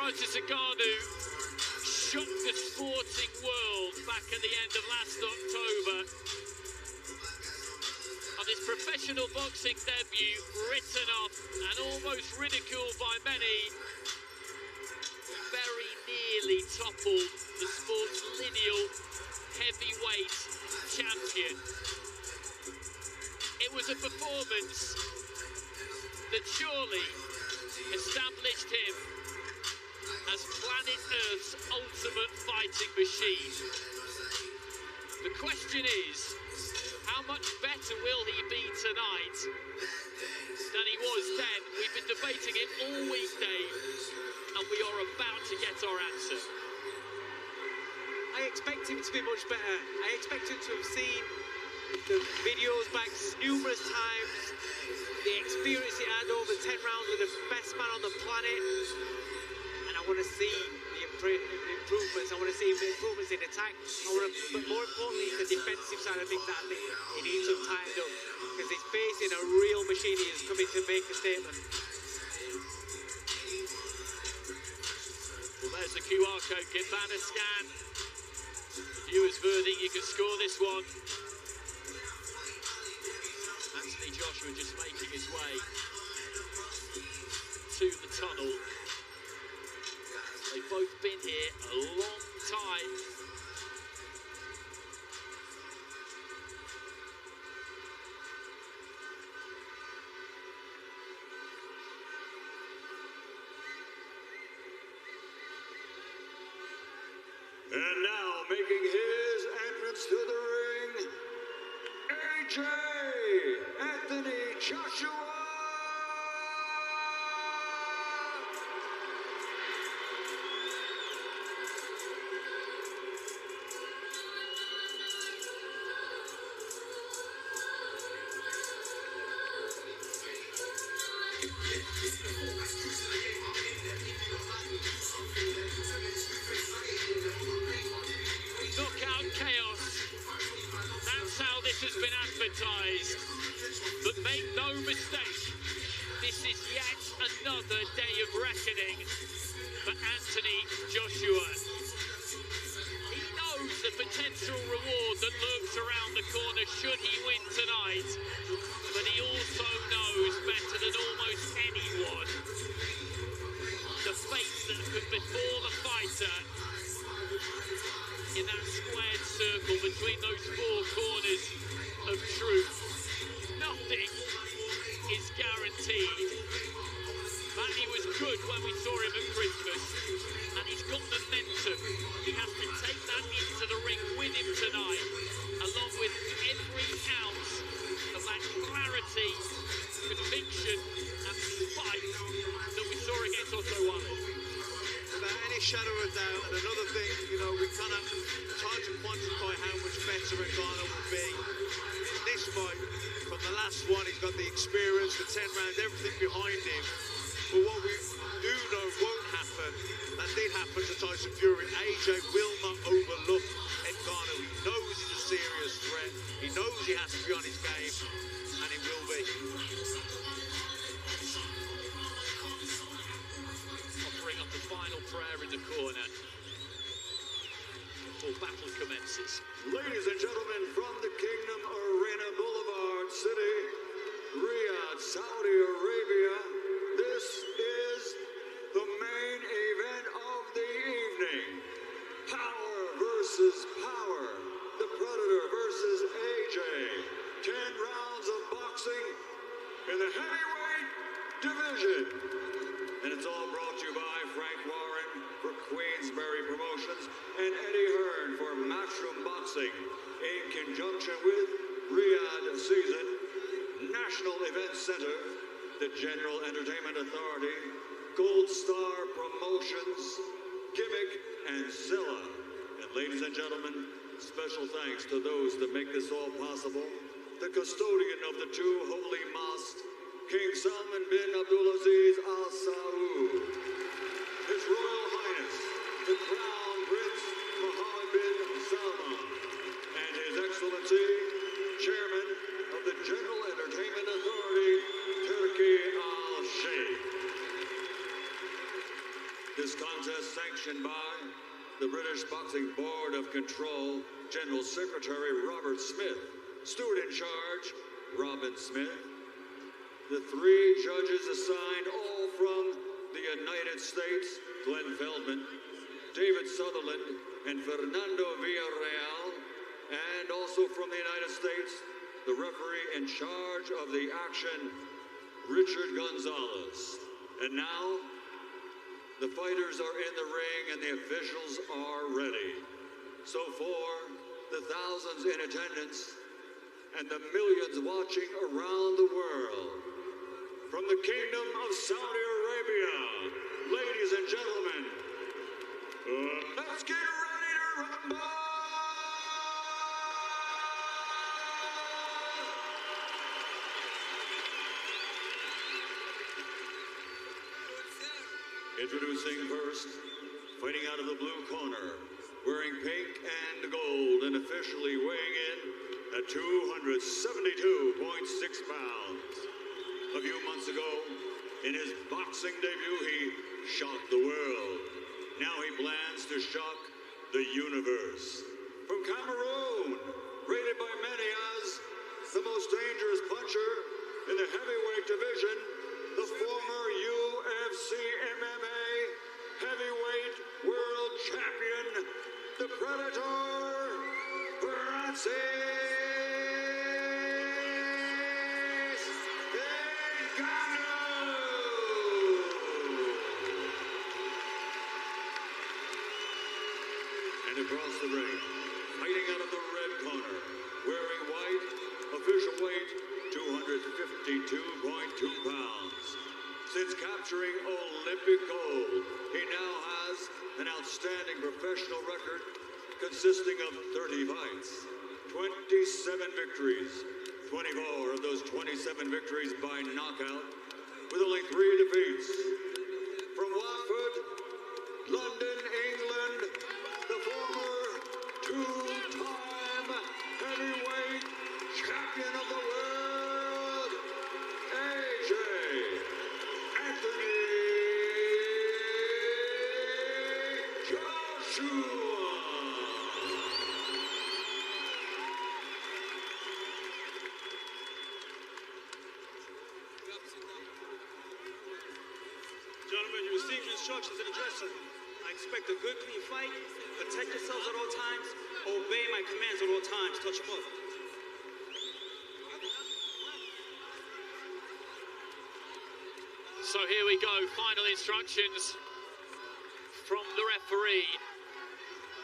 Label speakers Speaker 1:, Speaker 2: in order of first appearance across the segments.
Speaker 1: Francis Nganou shocked the sporting world back at the end of last October. On his professional boxing debut, written off and almost ridiculed by many, very nearly toppled the sport's lineal heavyweight champion. It was a performance that surely established him as planet Earth's ultimate fighting machine. The question is, how much better will he be tonight than he was then? We've been debating it all week, Dave, and we are about to get our answer.
Speaker 2: I expect him to be much better. I expect him to have seen the videos back numerous times, the experience he had over 10 rounds with the best man on the planet, and I want to see the improvements. I want to see improvements in attack. But more importantly, the defensive side, I think that he needs some tightened up, because he's facing a real machine. He is coming to make a statement.
Speaker 1: Well, there's the QR code. Get that a scan. Viewers' verdict, you can score this one. Anthony Joshua just making his way to the tunnel. They've both been here a long time.
Speaker 3: And now making his entrance to the ring, AJ Anthony Joshua.
Speaker 1: Knockout chaos. That's how this has been advertised. But make no mistake, this is yet another day of reckoning for Anthony Joshua. He knows the potential reward that lurks around the corner should he win tonight, but he also knows better than almost anyone the fate that could befall the fighter in that squared circle between those four corners of truth. Nothing is guaranteed. Manny was good when we saw him at Christmas, and he's got momentum. He has to take that into the ring with him tonight, along with every ounce of that clarity, conviction, and fight that we saw against Otto Wallin.
Speaker 2: Without any shadow of doubt, and another thing, we kind of try to quantify how much better Nganou will be. In this fight, from the last one, he's got the experience, the 10 rounds, everything behind him. But what we do know won't happen, that did happen to Tyson Fury. AJ will not overlook Nganou. He knows he's a serious threat. He knows he has to be on his game, and he will be.
Speaker 1: Offering up the final prayer in the corner before battle commences.
Speaker 3: Ladies and gentlemen, from the Kingdom Arena Boulevard City, Riyadh, Saudi Arabia, this is the main event of the evening. Power versus power. The Predator versus AJ. 10 rounds of boxing in the heavyweight division. And it's all brought to you by Frank Warren for Queensberry Promotions and Eddie Hearn for Matchroom Boxing in conjunction with Riyadh Season, National Event Center, the General Entertainment Authority, Gold Star Promotions, Gimmick, and Zilla. And ladies and gentlemen, special thanks to those that make this all possible. The custodian of the two holy mosques, King Salman bin Abdulaziz Al Saud, His Royal Highness, the Crown Prince Mohammed bin Salman, and His Excellency, Chairman of the General Entertainment Authority, Turkey Al Sheikh. This This contest sanctioned by the British Boxing Board of Control, General Secretary Robert Smith, steward in charge, Robin Smith. The three judges assigned, all from the United States, Glenn Feldman, David Sutherland, and Fernando Villarreal, and also from the United States, the referee in charge of the action, Richard Gonzalez. And now, the fighters are in the ring and the officials are ready. So for the thousands in attendance and the millions watching around the world, from the Kingdom of Saudi Arabia, ladies and gentlemen, let's get ready to rumble! Introducing first, fighting out of the blue corner, wearing pink and gold and officially weighing in at 272.6 pounds. A few months ago, in his boxing debut, he shocked the world. Now he plans to shock the universe. From Cameroon, rated by many as the most dangerous puncher in the heavyweight division, the former UFC MMA heavyweight world champion, the Predator, Francis Nganou. And across the ring, fighting out of the red corner, wearing white, official weight 252.2 pounds. Since capturing Olympic gold, he now has an outstanding professional record consisting of 30 fights, 27 victories, 24 of those 27 victories by knockout, with only 3 defeats. From Watford, London, England, the former two-time heavyweight champion of the world, AJ Anthony Joshua.
Speaker 4: Gentlemen, you received instructions in the dressing room. I expect a good, clean fight. Protect yourselves at all times. Obey my commands at all times. Touch them up.
Speaker 1: So here we go, final instructions from the referee.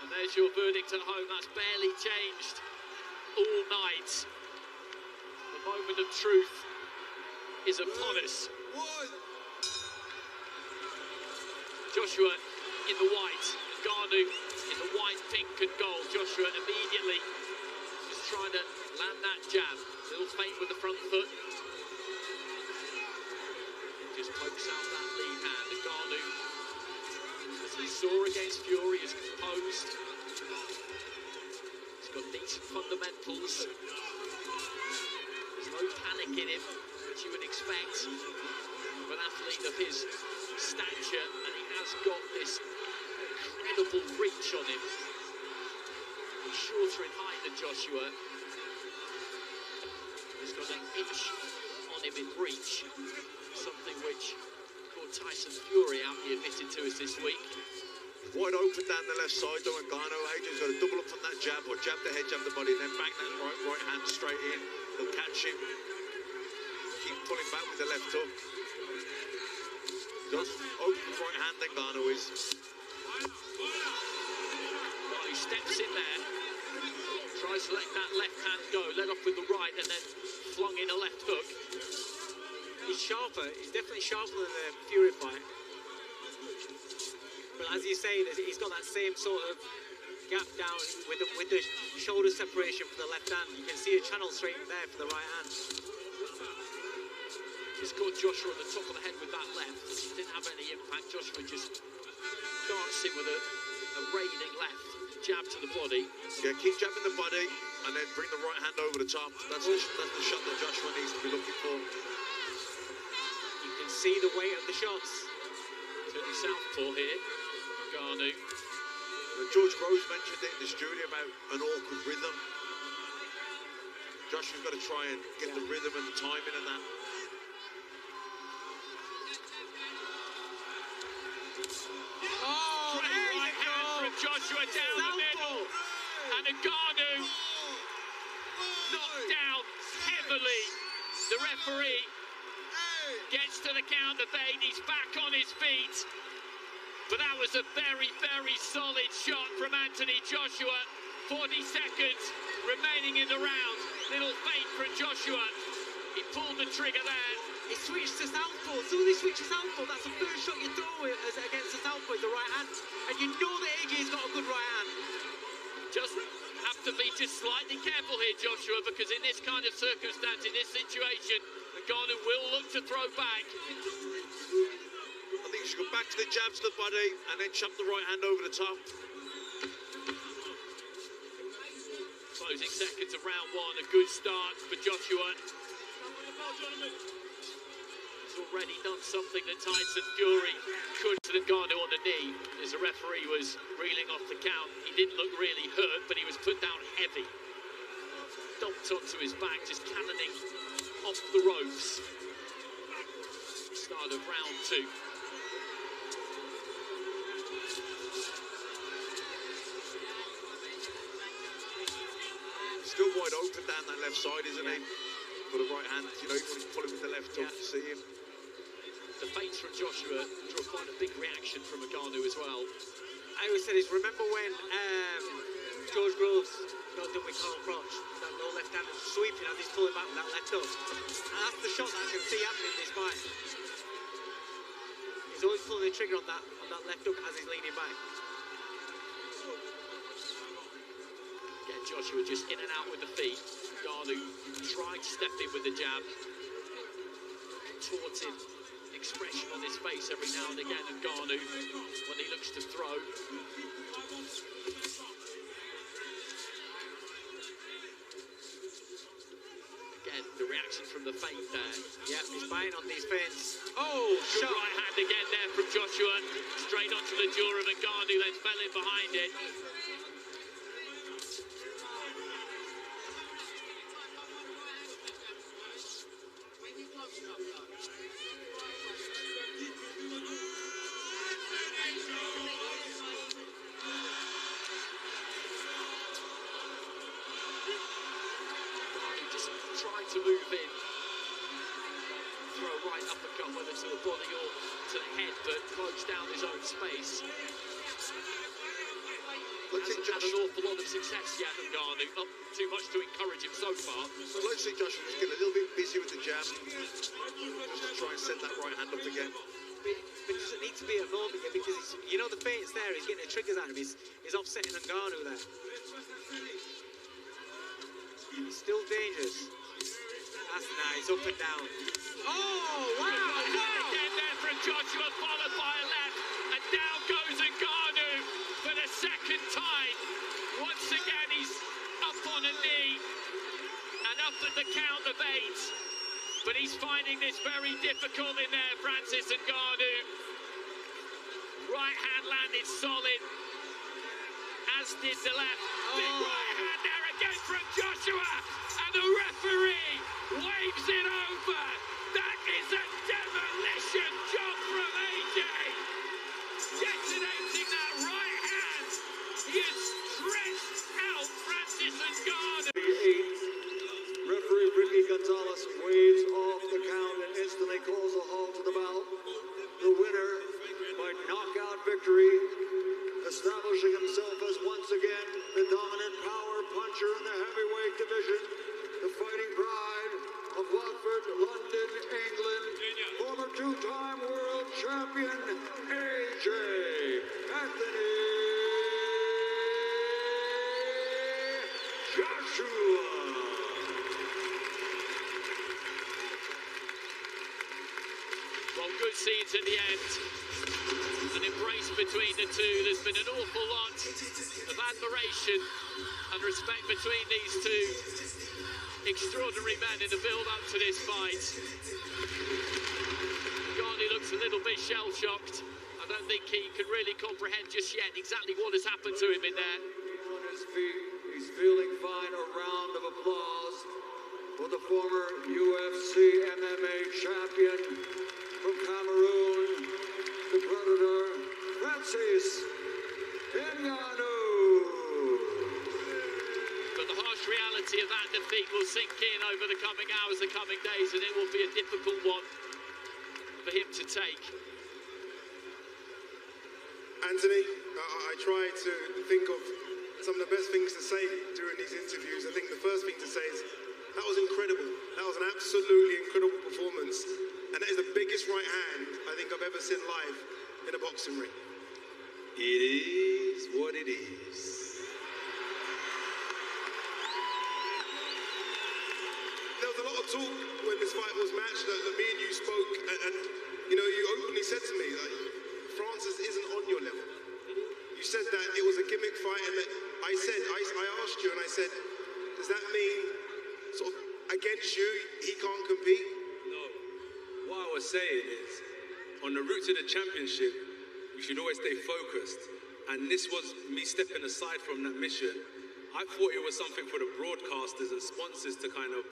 Speaker 1: And there's your verdict at home. That's barely changed all night. The moment of truth is upon us. Joshua in the white, Nganou in the white, pink and gold. Joshua immediately just trying to land that jab. Little feint with the front foot. Just pokes out that lead hand. And Nganou, as we saw against Fury, is composed. He's got decent fundamentals. There's no panic in him, which you would expect of an athlete of his stature, and he has got this incredible reach on him. He's shorter in height than Joshua. He's got an inch on him in reach, something which caught Tyson Fury out, he admitted to us this week.
Speaker 2: Wide open down the left side though, and Nganou, AJ's got to double up from that jab, or jab the head, jab the body, and then bang that right hand straight in. He'll catch him. Keep pulling back with the left hook. Does open right hand, then Nganou is.
Speaker 1: Well, he steps in there, tries to let that left hand go, led off with the right, and then flung in a left hook.
Speaker 5: He's sharper. He's definitely sharper than the Fury fight. But as you say, he's got that same sort of gap down with the shoulder separation for the left hand. You can see a channel straight there for the right hand.
Speaker 1: Just caught Joshua on the top of the head with that left. Didn't have any impact. Joshua just dancing with a raining left jab to the body.
Speaker 2: Yeah, keep jabbing the body and then bring the right hand over the top. That's the shot that Joshua needs to be looking for.
Speaker 5: You can see the weight of the shots.
Speaker 1: Certainly southpaw here, Nganou.
Speaker 2: George Groves mentioned it in the studio about an awkward rhythm. Joshua's got to try and get the rhythm and the timing and that.
Speaker 1: Oh, great right hand from Joshua down the middle. And Nganou knocked down heavily. The referee gets to the counter bait. He's back on his feet. But that was a very, very solid shot from Anthony Joshua. 40 seconds remaining in the round. Little feint from Joshua. He pulled the trigger there.
Speaker 5: He switched to southpaw. As soon as he switches southpaw, that's the first shot you throw against the southpaw with the right hand. And you know that AJ's got a good right hand.
Speaker 1: Just have to be just slightly careful here, Joshua, because in this kind of circumstance, in this situation, Nganou will look to throw back.
Speaker 2: I think he should go back to the jabs to the body and then chop the right hand over the top.
Speaker 1: Closing seconds of round one, a good start for Joshua. He's already done something that Tyson Fury could to Nganou on the knee, as the referee was reeling off the count. He didn't look really hurt, but he was put down heavy. Dumped onto his back, just cannoning off the ropes. Start of round two.
Speaker 2: Still wide open down that left side, isn't he? For the right hand, you know, you want to pull him with the left hook to see him.
Speaker 1: The feints from Joshua drew quite a big reaction from Nganou as well.
Speaker 5: I always said is, remember when George Groves knocked him with Carl Crotch, that low left hand sweeping as he's pulling back with that left hook? And that's the shot that I can see happening in this fight. He's always pulling the trigger on that left hook as he's leaning back.
Speaker 1: Again, Joshua just in and out with the feet. Nganou tried stepping with the jab. Contorted expression on his face every now and again, and Nganou when he looks to throw. Again, the reaction from the feint there.
Speaker 5: Yeah, he's buying on these feints. Oh,
Speaker 1: good right hand again there from Joshua. Straight onto the jaw of Nganou, then fell in behind it. To move in, throw a right uppercut, whether to the body or to the head, but close down his own space. Hasn't had an awful lot of success yet, Nganou. Not too much to encourage him so far.
Speaker 2: So I'd like to see Joshua just get a little bit busy with the jab, just to try and set that right hand up again.
Speaker 5: But does it need to be a moment here, because he's, you know, the feint's there, he's getting the triggers out of him, he's offsetting Nganou there. He's still dangerous. That's nice, up and down. Oh, wow, wow!
Speaker 1: Again there from Joshua, followed by a left, and down goes Nganou for the second time. Once again, he's up on a knee and up at the count of 8. But he's finding this very difficult in there, Francis Nganou. Right hand landed solid, as did the left. Big right hand there again from Joshua, and the referee waves it over. That is a demolition job from AJ. Detonating that right hand. He has stretched out Francis Nganou.
Speaker 3: Referee Ricky Gonzalez waves off the count and instantly calls a halt to the bout. The winner by knockout victory, establishing himself as once again the dominant power puncher in the heavyweight division, the fighting pride of Watford, London, England, former two-time world champion AJ Anthony Joshua.
Speaker 1: Well, good scenes at the end. An embrace between the two. There's been an awful lot of admiration and respect between these two extraordinary men in the build-up to this fight. Nganou looks a little bit shell-shocked. I I don't think he can really comprehend just yet exactly what has happened to him in there.
Speaker 3: On his feet, he's feeling fine. A round of applause for the former UFC MMA champion from Cameroon, the Predator, Francis Nganou.
Speaker 1: But the harsh reality of that defeat will sink in over the coming hours, the coming days, and it will be a difficult one for him to take.
Speaker 6: Anthony, I try to think of some of the best things to say during these interviews. I think the first thing to say is, that was incredible. That was an absolutely incredible performance. And that is the biggest right hand I think I've ever seen live in a boxing ring.
Speaker 7: It is what it is.
Speaker 6: There was a lot of talk when this fight was matched that me and you spoke, and you know, you openly said to me, like, Francis isn't on your level. You said that it was a gimmick fight, and that I asked you, and I said, does that mean sort of against you, he can't compete?
Speaker 7: No. What I was saying is, on the route to the championship, we should always stay focused. And this was me stepping aside from that mission. I thought it was something for the broadcasters and sponsors to kind of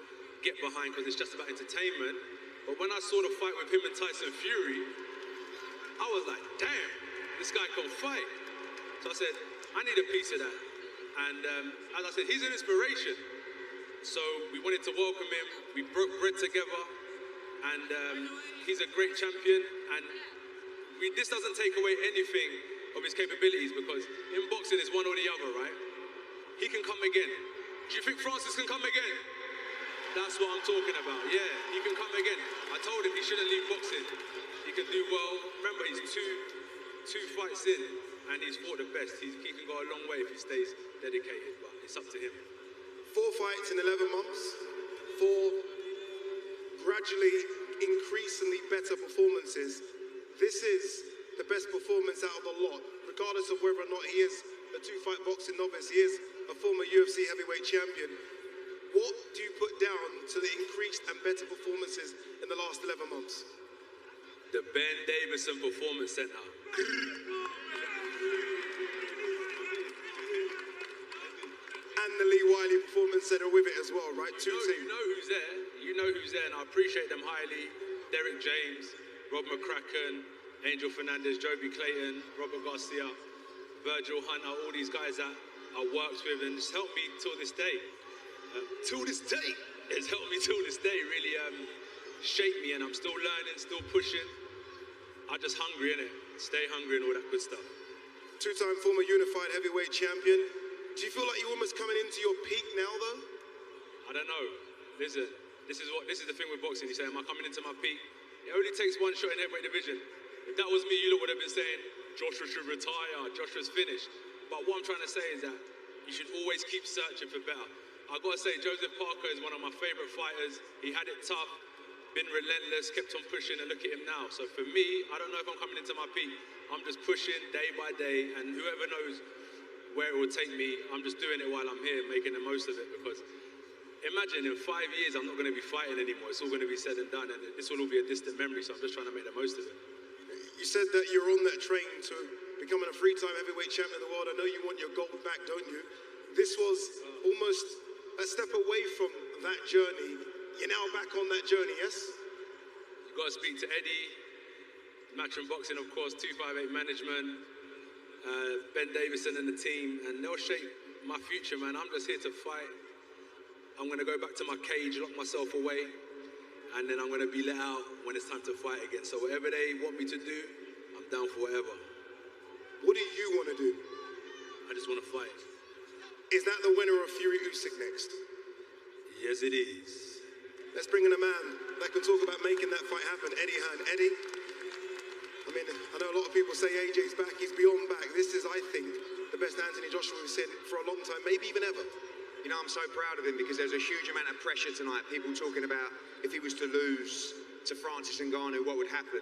Speaker 7: get behind because it's just about entertainment. But when I saw the fight with him and Tyson Fury, I was like, damn, this guy can fight. So I said, I need a piece of that. And as I said, he's an inspiration. So we wanted to welcome him. We broke bread together. And he's a great champion. And this doesn't take away anything of his capabilities, because in boxing it's one or the other, right? He can come again. Do you think Francis can come again? That's what I'm talking about. Yeah, he can come again. I told him he shouldn't leave boxing. He can do well. Remember, he's two fights in, and he's fought the best. He can go a long way if he stays dedicated, but it's up to him.
Speaker 6: 4 fights in 11 months, 4 gradually increasingly better performances. This is the best performance out of the lot, regardless of whether or not he is a 2-fight boxing novice. He is a former UFC heavyweight champion. What do you put down to the increased and better performances in the last 11 months?
Speaker 7: The Ben Davison Performance Center.
Speaker 6: And the Lee Wiley Performance Center with it as well, right? Two teams.
Speaker 7: You know who's there. You know who's there, and I appreciate them highly. Derek James, Rob McCracken, Angel Fernandez, Joby Clayton, Robert Garcia, Virgil Hunter, all these guys that I worked with, and it's helped me till this day. It's helped me till this day, really shaped me, and I'm still learning, still pushing. I'm just hungry, innit? Stay hungry and all that good stuff.
Speaker 6: 2-time former unified heavyweight champion. Do you feel like you're almost coming into your peak now, though?
Speaker 7: I don't know. Listen, this is the thing with boxing. You say, am I coming into my peak? It only takes one shot in heavyweight division. If that was me, you lot would have been saying, Joshua should retire, Joshua's finished. But what I'm trying to say is that you should always keep searching for better. I've got to say, Joseph Parker is one of my favorite fighters. He had it tough, been relentless, kept on pushing, and look at him now. So for me, I don't know if I'm coming into my peak. I'm just pushing day by day, and whoever knows where it will take me, I'm just doing it while I'm here, making the most of it. Because imagine in 5 years, I'm not going to be fighting anymore. It's all going to be said and done, and this will all be a distant memory, so I'm just trying to make the most of it.
Speaker 6: You said that you're on that train to becoming a 3-time heavyweight champion of the world. I know you want your gold back, don't you? This was almost a step away from that journey. You're now back on that journey, yes?
Speaker 7: You've got to speak to Eddie, Matchroom Boxing, of course, 258 Management, Ben Davison and the team, and they'll shape my future, man. I'm just here to fight. I'm going to go back to my cage, lock myself away, and then I'm going to be let out when it's time to fight again. So whatever they want me to do, I'm down for whatever.
Speaker 6: What do you want to do?
Speaker 7: I just want to fight.
Speaker 6: Is that the winner of Fury Usyk next?
Speaker 7: Yes, it is.
Speaker 6: Let's bring in a man that can talk about making that fight happen, Eddie Hearn. Eddie, I mean, I know a lot of people say AJ's back, he's beyond back. This is, I think, the best Anthony Joshua we've seen for a long time, maybe even ever.
Speaker 8: You know, I'm so proud of him because there's a huge amount of pressure tonight. People talking about if he was to lose to Francis Nganou, what would happen?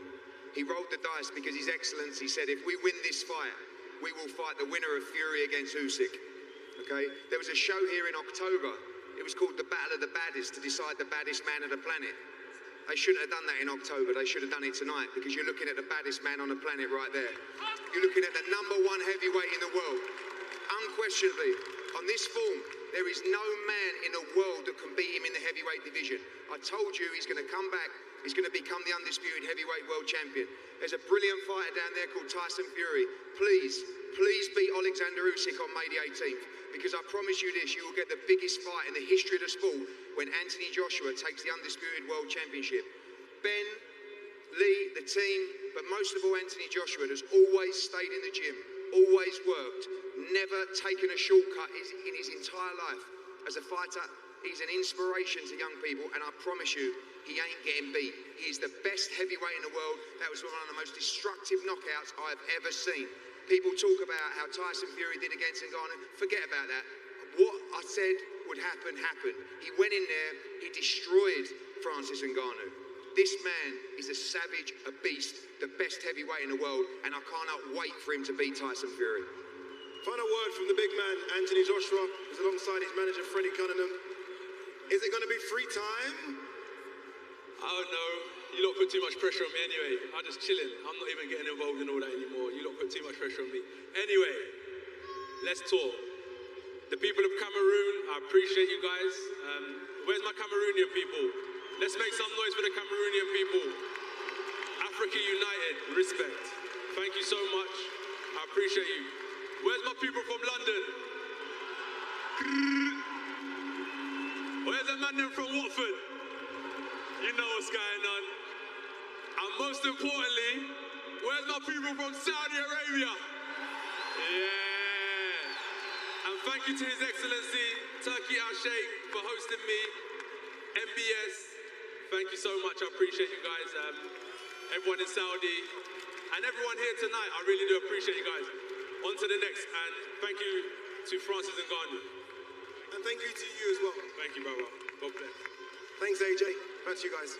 Speaker 8: He rolled the dice because His Excellency said, if we win this fight, we will fight the winner of Fury against Usyk. Okay? There was a show here in October. It was called The Battle of the Baddest to decide the baddest man of the planet. They shouldn't have done that in October. They should have done it tonight because you're looking at the baddest man on the planet right there. You're looking at the #1 heavyweight in the world. Unquestionably, on this form, there is no man in the world that can beat him in the heavyweight division. I told you he's going to come back. He's going to become the undisputed heavyweight world champion. There's a brilliant fighter down there called Tyson Fury. Please beat Alexander Usyk on May the 18th, because I promise you this, you will get the biggest fight in the history of the sport when Anthony Joshua takes the undisputed world championship. Ben, Lee, the team, but most of all Anthony Joshua has always stayed in the gym, always worked, never taken a shortcut in his entire life. As a fighter, he's an inspiration to young people, and I promise you, he ain't getting beat. He is the best heavyweight in the world. That was one of the most destructive knockouts I've ever seen. People talk about how Tyson Fury did against Nganou. Forget about that. What I said would happen, happened. He went in there, he destroyed Francis Nganou. This man is a savage, a beast, the best heavyweight in the world, and I cannot wait for him to beat Tyson Fury.
Speaker 6: Final word from the big man, Anthony Joshua, who's alongside his manager, Freddie Cunningham. Is it going to be free time?
Speaker 7: I don't know. You lot put too much pressure on me anyway. I'm just chilling. I'm not even getting involved in all that anymore. You lot put too much pressure on me. Anyway, let's talk. The people of Cameroon, I appreciate you guys. Where's my Cameroonian people? Let's make some noise for the Cameroonian people. Africa United, respect. Thank you so much. I appreciate you. Where's my people from London? Where's the man from Watford? You know what's going on. And most importantly, where's my people from Saudi Arabia? Yeah. And thank you to His Excellency, Turkey Al-Sheikh, for hosting me. MBS, thank you so much. I appreciate you guys. Everyone in Saudi and everyone here tonight, I really do appreciate you guys. On to the next, and thank you to Francis Nganou.
Speaker 6: And thank you to you as well.
Speaker 7: Thank you, brother. God bless.
Speaker 6: Thanks, AJ. Back to you guys.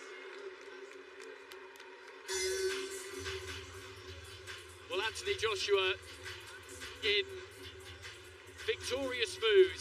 Speaker 1: Well, Anthony Joshua in victorious mood